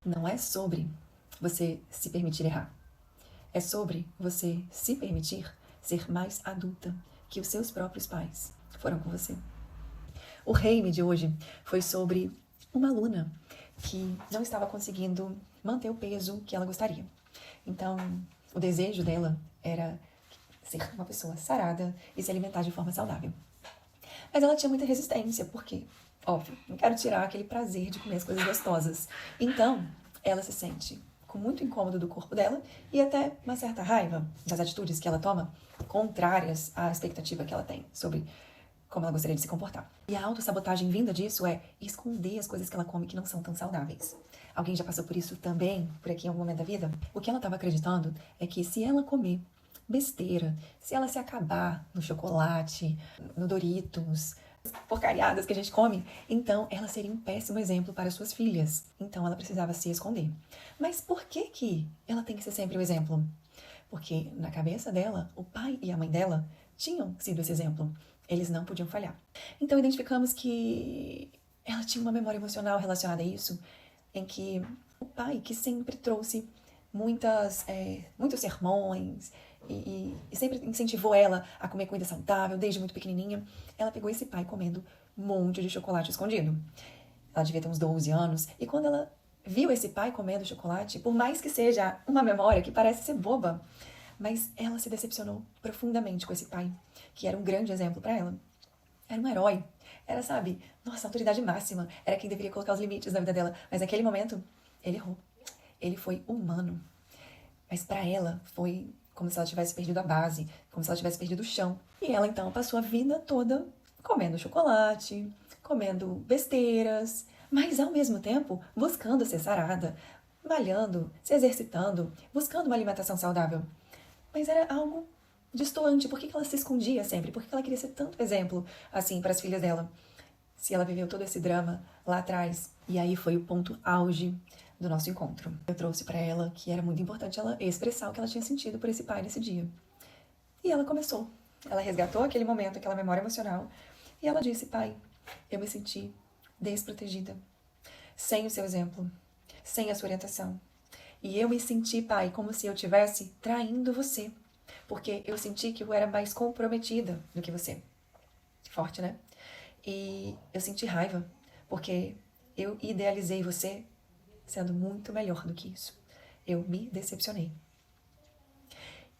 Não é sobre você se permitir errar. É sobre você se permitir ser mais adulta que os seus próprios pais foram com você. O reime de hoje foi sobre uma aluna que não estava conseguindo manter o peso que ela gostaria. Então, o desejo dela era ser uma pessoa sarada e se alimentar de forma saudável. Mas ela tinha muita resistência, porque, óbvio, não quero tirar aquele prazer de comer as coisas gostosas. Então, ela se sente com muito incômodo do corpo dela e até uma certa raiva das atitudes que ela toma, contrárias à expectativa que ela tem sobre como ela gostaria de se comportar. E a autossabotagem vinda disso é esconder as coisas que ela come que não são tão saudáveis. Alguém já passou por isso também, por aqui em algum momento da vida? O que ela estava acreditando é que se ela comer besteira, se ela se acabar no chocolate, no Doritos, porcariadas que a gente come, então ela seria um péssimo exemplo para suas filhas. Então ela precisava se esconder. Mas por que ela tem que ser sempre o exemplo? Porque na cabeça dela, o pai e a mãe dela tinham sido esse exemplo. Eles não podiam falhar. Então identificamos que ela tinha uma memória emocional relacionada a isso, em que o pai, que sempre trouxe muitos sermões e sempre incentivou ela a comer comida saudável desde muito pequenininha, ela pegou esse pai comendo um monte de chocolate escondido. Ela devia ter uns 12 anos, e quando ela viu esse pai comendo chocolate, por mais que seja uma memória que parece ser boba, mas ela se decepcionou profundamente com esse pai, que era um grande exemplo para ela. Era um herói. Era, sabe, nossa, a autoridade máxima. Era quem deveria colocar os limites na vida dela. Mas naquele momento, ele errou. Ele foi humano. Mas para ela, foi como se ela tivesse perdido a base, como se ela tivesse perdido o chão. E ela, então, passou a vida toda comendo chocolate, comendo besteiras, mas, ao mesmo tempo, buscando ser sarada, malhando, se exercitando, buscando uma alimentação saudável. Mas era algo destoante. Por que ela se escondia sempre? Por que ela queria ser tanto exemplo, assim, para as filhas dela? Se ela viveu todo esse drama lá atrás. E aí foi o ponto auge do nosso encontro. Eu trouxe para ela que era muito importante ela expressar o que ela tinha sentido por esse pai nesse dia. E ela começou. Ela resgatou aquele momento, aquela memória emocional. E ela disse: pai, eu me senti desprotegida, sem o seu exemplo, sem a sua orientação. E eu me senti, pai, como se eu estivesse traindo você, porque eu senti que eu era mais comprometida do que você. Forte, né? E eu senti raiva, porque eu idealizei você sendo muito melhor do que isso. Eu me decepcionei.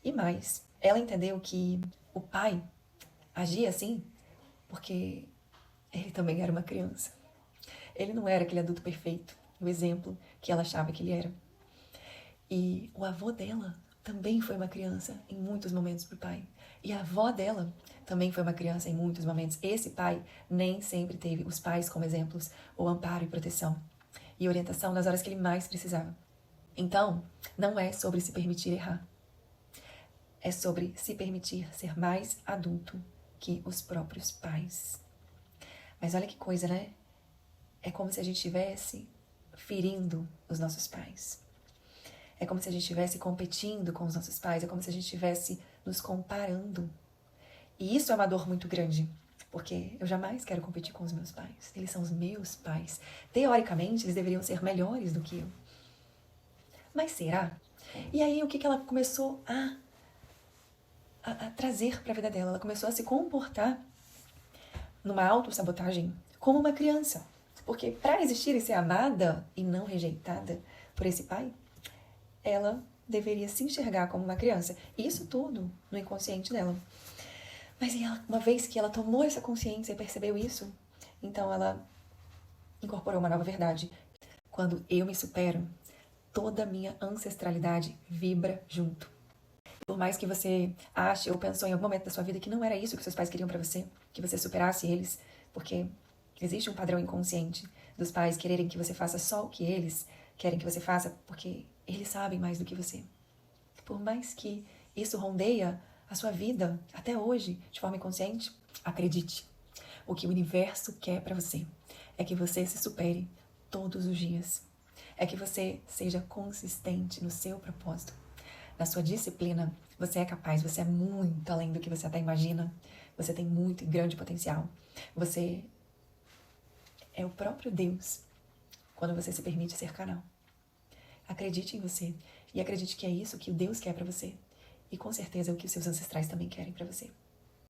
E mais, ela entendeu que o pai agia assim porque ele também era uma criança. Ele não era aquele adulto perfeito, o exemplo que ela achava que ele era. E o avô dela também foi uma criança em muitos momentos pro pai. E a avó dela também foi uma criança em muitos momentos. Esse pai nem sempre teve os pais como exemplos, ou amparo e proteção, e orientação nas horas que ele mais precisava. Então, não é sobre se permitir errar. É sobre se permitir ser mais adulto que os próprios pais. Mas olha que coisa, né? É como se a gente estivesse ferindo os nossos pais. É como se a gente estivesse competindo com os nossos pais, é como se a gente estivesse nos comparando. E isso é uma dor muito grande, porque eu jamais quero competir com os meus pais. Eles são os meus pais. Teoricamente, eles deveriam ser melhores do que eu. Mas será? E aí, o que ela começou a trazer para a vida dela? Ela começou a se comportar numa autossabotagem como uma criança. Porque para existir e ser amada e não rejeitada por esse pai, ela deveria se enxergar como uma criança. E isso tudo no inconsciente dela. Mas uma vez que ela tomou essa consciência e percebeu isso, então ela incorporou uma nova verdade. Quando eu me supero, toda a minha ancestralidade vibra junto. Por mais que você ache ou pensou em algum momento da sua vida que não era isso que seus pais queriam pra você, que você superasse eles, porque existe um padrão inconsciente dos pais quererem que você faça só o que eles querem que você faça, porque eles sabem mais do que você. Por mais que isso rondeia a sua vida até hoje, de forma inconsciente, acredite, o que o universo quer pra você é que você se supere todos os dias. É que você seja consistente no seu propósito, na sua disciplina. Você é capaz, você é muito além do que você até imagina. Você tem muito e grande potencial. Você é o próprio Deus quando você se permite ser canal. Acredite em você e acredite que é isso que o Deus quer para você. E com certeza é o que os seus ancestrais também querem para você.